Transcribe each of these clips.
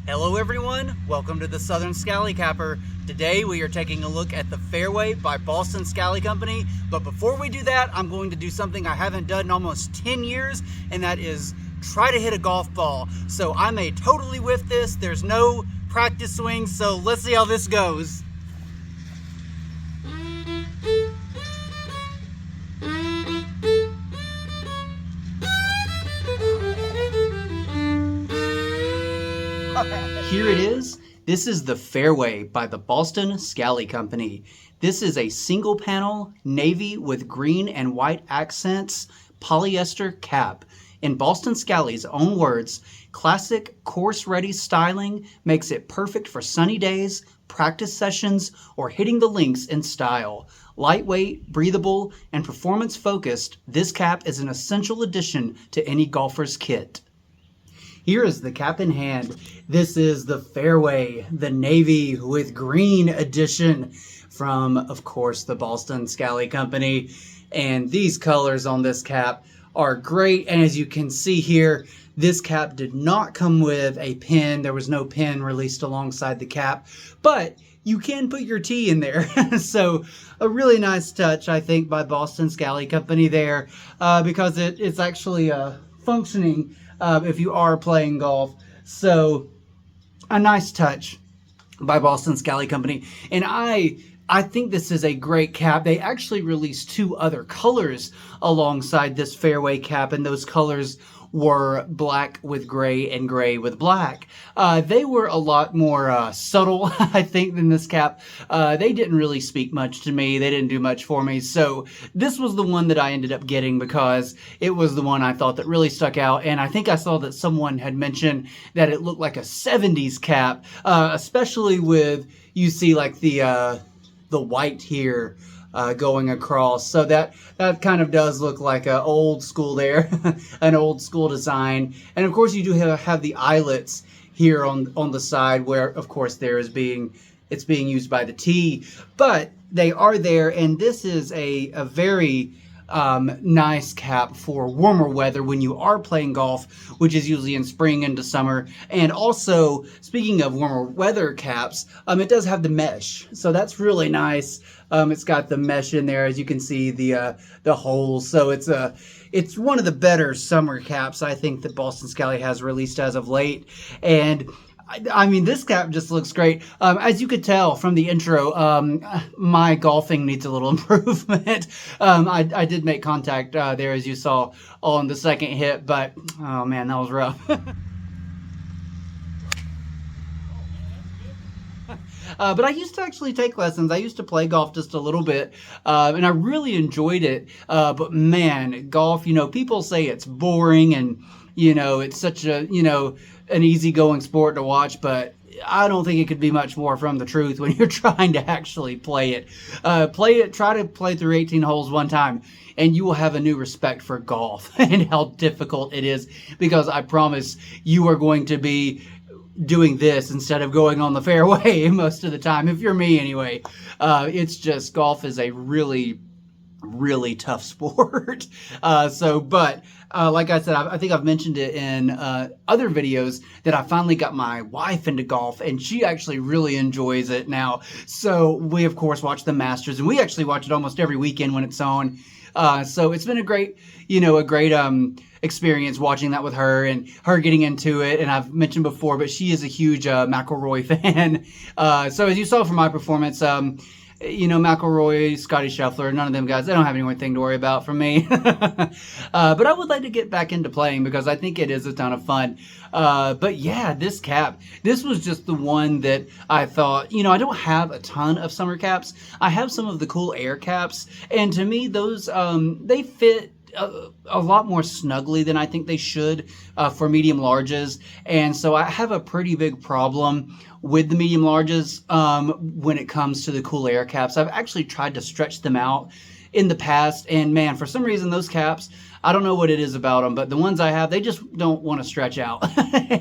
Hello everyone, welcome to the Southern Scally Capper. Today we are taking a look at the Fairway by Boston Scally Company. But before we do that, I'm going to do something I haven't done in almost 10 years, and that is try to hit a golf ball. So I may totally whiff this, there's no practice swings, so let's see how this goes. Here it is. This is the Fairway by the Boston Scally Company. This is a single panel navy with green and white accents polyester cap. In Boston Scally's own words, classic course-ready styling makes it perfect for sunny days, practice sessions, or hitting the links in style. Lightweight, breathable, and performance-focused, this cap is an essential addition to any golfer's kit. Here is the cap in hand. This is the Fairway, the navy with green edition from, of course, the Boston Scally Company. And these colors on this cap are great. And as you can see here, this cap did not come with a pin. There was no pin released alongside the cap, but you can put your tee in there. So a really nice touch, I think, by Boston Scally Company there, because it's actually functioning if you are playing golf. So a nice touch by Boston Scally Company. And I think this is a great cap. They actually released two other colors alongside this Fairway cap, and those colors were black with gray and gray with black. They were a lot more subtle, I think, than this cap. They didn't really speak much to me. They didn't do much for me. So this was the one that I ended up getting because it was the one I thought that really stuck out. And I think I saw that someone had mentioned that it looked like a 70s cap, especially with, you see like the white here going across. So that kind of does look like an old school there, an old school design. And of course you do have the eyelets here on the side where, of course, it's being used by the tee, but they are there. And this is a very nice cap for warmer weather when you are playing golf, which is usually in spring into summer. And also, speaking of warmer weather caps, it does have the mesh, so that's really nice. It's got the mesh in there, as you can see, the holes. So it's one of the better summer caps, I think, that Boston Scally has released as of late. And I mean, this cap just looks great. As you could tell from the intro, my golfing needs a little improvement. I did make contact there, as you saw on the second hit, but oh man, that was rough. But I used to actually take lessons. I used to play golf just a little bit, and I really enjoyed it. But man, golf, people say it's boring and, it's such a, an easygoing sport to watch, but I don't think it could be much more from the truth when you're trying to actually play it. Try to play through 18 holes one time, and you will have a new respect for golf and how difficult it is, because I promise you are going to be doing this instead of going on the fairway most of the time, if you're me anyway. It's just, golf is a really tough sport. But like I said, I think I've mentioned it in other videos that I finally got my wife into golf, and she actually really enjoys it now. So we, of course, watch the Masters, and we actually watch it almost every weekend when it's on. So it's been a great experience watching that with her and her getting into it. And I've mentioned before, but she is a huge McIlroy fan. So as you saw from my performance, McIlroy, Scotty Scheffler, none of them guys, they don't have anything to worry about from me. But I would like to get back into playing because I think it is a ton of fun. But yeah, this cap, this was just the one that I thought, I don't have a ton of summer caps. I have some of the cool air caps, and to me, those, they fit a lot more snugly than I think they should for medium larges. And so I have a pretty big problem with the medium larges when it comes to the cool air caps. I've actually tried to stretch them out in the past, and man, for some reason those caps, I don't know what it is about them, but the ones I have, they just don't want to stretch out.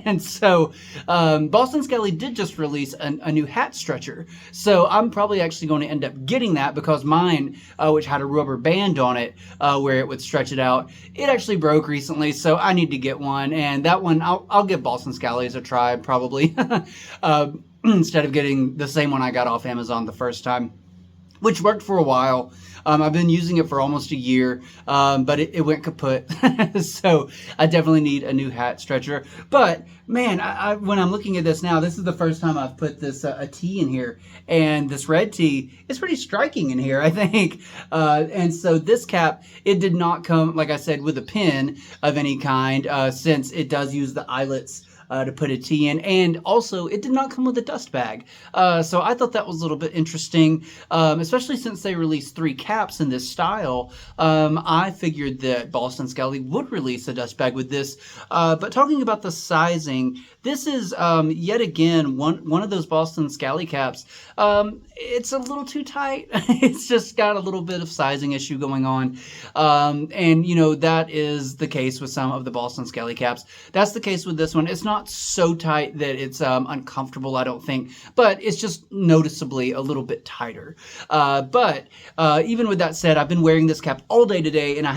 And so Boston Scally did just release a new hat stretcher. So I'm probably actually going to end up getting that because mine, which had a rubber band on it where it would stretch it out, it actually broke recently. So I need to get one. And that one, I'll give Boston Scally's a try probably instead of getting the same one I got off Amazon the first time, which worked for a while. I've been using it for almost a year, but it went kaput. So I definitely need a new hat stretcher. But man, when I'm looking at this now, this is the first time I've put this a tee in here, and this red tee is pretty striking in here, I think. And so this cap, it did not come, like I said, with a pin of any kind, since it does use the eyelets to put a tee in, and also it did not come with a dust bag. So I thought that was a little bit interesting, especially since they released 3 caps in this style. I figured that Boston Scally would release a dust bag with this, but talking about the sizing, this is yet again one of those Boston Scally caps. It's a little too tight. It's just got a little bit of sizing issue going on, and you know that is the case with some of the Boston Scally caps. That's the case with this one. It's not so tight that it's uncomfortable, I don't think, but it's just noticeably a little bit tighter. But even with that said, I've been wearing this cap all day today, and I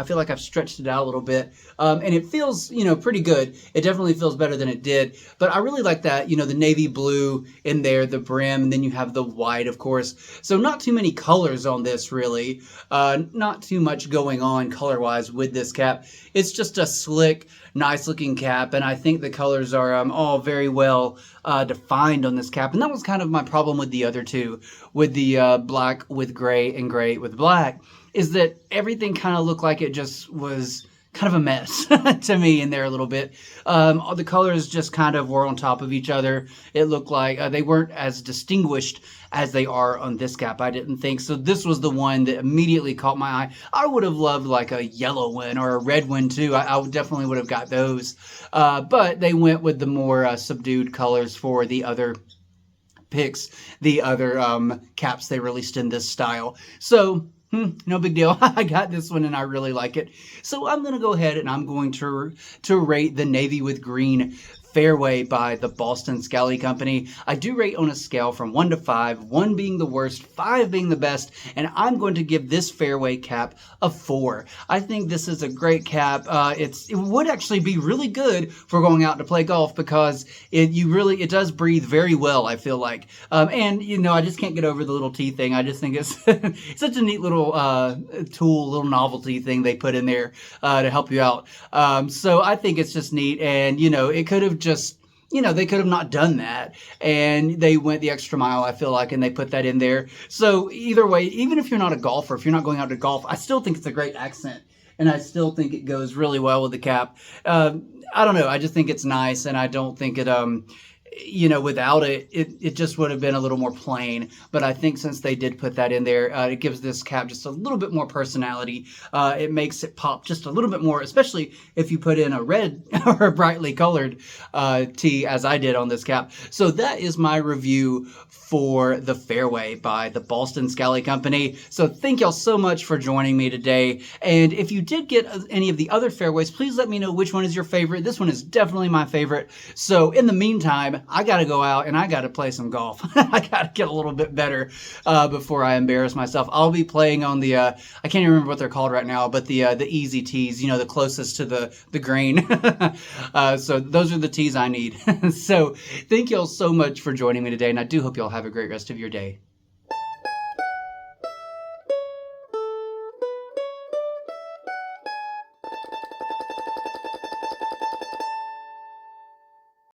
feel like I've stretched it out a little bit, and it feels, you know, pretty good. It definitely feels better than it did, but I really like that, you know, the navy blue in there, the brim, and then you have the white, of course. So not too many colors on this, really. Not too much going on color-wise with this cap. It's just a slick, nice-looking cap, and I think the colors are all very well defined on this cap. And that was kind of my problem with the other two, with the black with gray and gray with black, is that everything kind of looked like it just was kind of a mess to me in there a little bit. The colors just kind of were on top of each other. It looked like they weren't as distinguished as they are on this cap, I didn't think. So this was the one that immediately caught my eye. I would have loved like a yellow one or a red one too. I definitely would have got those. But they went with the more subdued colors for the other picks, the other caps they released in this style. So no big deal. I got this one and I really like it. So I'm going to go ahead and I'm going to rate the navy with green Fairway by the Boston Scally Company. I do rate on a scale from 1 to 5, 1 being the worst, 5 being the best, and I'm going to give this Fairway cap a 4. I think this is a great cap. It would actually be really good for going out to play golf because it does breathe very well, I feel like. And you know, I just can't get over the little tee thing. I just think it's such a neat little tool, little novelty thing they put in there to help you out. So I think it's just neat, and you know, it could have just, you know, they could have not done that, and they went the extra mile, I feel like, and they put that in there. So either way, even if you're not a golfer, if you're not going out to golf, I still think it's a great accent, and I still think it goes really well with the cap. I don't know, I just think it's nice, and I don't think it you know, without it just would have been a little more plain. But I think since they did put that in there, it gives this cap just a little bit more personality. It makes it pop just a little bit more, especially if you put in a red or a brightly colored tee, as I did on this cap. So that is my review for the Fairway by the Boston Scally Company. So thank y'all so much for joining me today. And if you did get any of the other Fairways, please let me know which one is your favorite. This one is definitely my favorite. So in the meantime, I got to go out and I got to play some golf. I got to get a little bit better before I embarrass myself. I'll be playing on the, I can't even remember what they're called right now, but the easy tees, you know, the closest to the green. So those are the tees I need. So thank y'all so much for joining me today, and I do hope y'all have a great rest of your day.